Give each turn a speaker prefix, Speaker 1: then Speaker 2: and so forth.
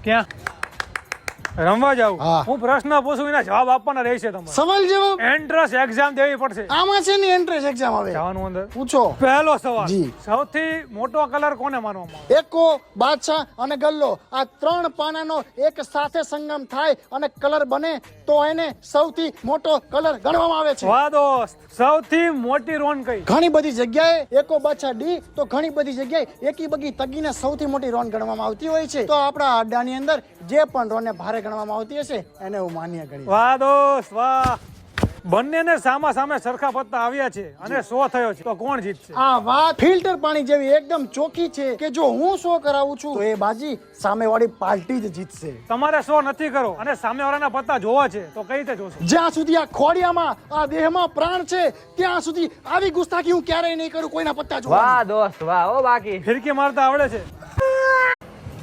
Speaker 1: ક્યાં રમવા જાવ?
Speaker 2: હા.
Speaker 1: હું પ્રશ્ન પૂછું એના જવાબ આપવાના રહેશે તમારે.
Speaker 2: સવાલ જવાબ
Speaker 1: એન્ટ્રન્સ એક્ઝામ દેવી પડશે.
Speaker 2: આમાં છે ને એન્ટ્રન્સ એક્ઝામ આવે.
Speaker 1: જવાનું અંદર.
Speaker 2: પૂછો.
Speaker 1: પહેલો સવાલ,
Speaker 2: જી.
Speaker 1: સૌથી મોટો કલર કોને માનવામાં આવે?
Speaker 2: એકો, બાદશાહ અને ગલ્લો આ ત્રણ પાનાનો એક સાથે સંગમ થાય અને કલર બને તો એને સૌથી મોટો કલર ગણવામાં આવે છે.
Speaker 1: વાહ દોસ્ત, સૌથી મોટી રોન કઈ?
Speaker 2: ઘણી બધી જગ્યાએ એકો બાદશાહ ડી તો ઘણી બધી જગ્યાએ એકી બગી તગીને સૌથી મોટી રોન ગણવામાં આવતી હોય છે. તો આપણા અડ્ડાની અંદર જે પણ રોનને ભારે ગણવામાં આવતી હશે એને હું માન્ય ગણી.
Speaker 1: વાહ દોસ્ત વાહ. બંનેને સામા સામે સરખા પત્તા આવ્યા છે અને 100 થયો છે, તો કોણ જીતશે?
Speaker 2: આ વાત ફિલ્ટર પાણી જેવી એકદમ ચોખ્ખી છે કે જો હું 100 કરાવું છું તો એ બાજી સામેવાળી પાર્ટી જ જીતશે.
Speaker 1: તમારે 100 નથી કરો અને સામેવાળાના પત્તા જોવા છે તો કઈ રીતે જોશો?
Speaker 2: જ્યાં સુધી આ ખોડિયામાં આ દેહમાં પ્રાણ છે ત્યાં સુધી આવી ગુસ્તાખી હું ક્યારેય નહીં કરું કોઈના પત્તા જોવા.
Speaker 3: વાહ દોસ્ત વાહ. ઓ બાકી
Speaker 1: ફિરકી મારતા આવડે છે?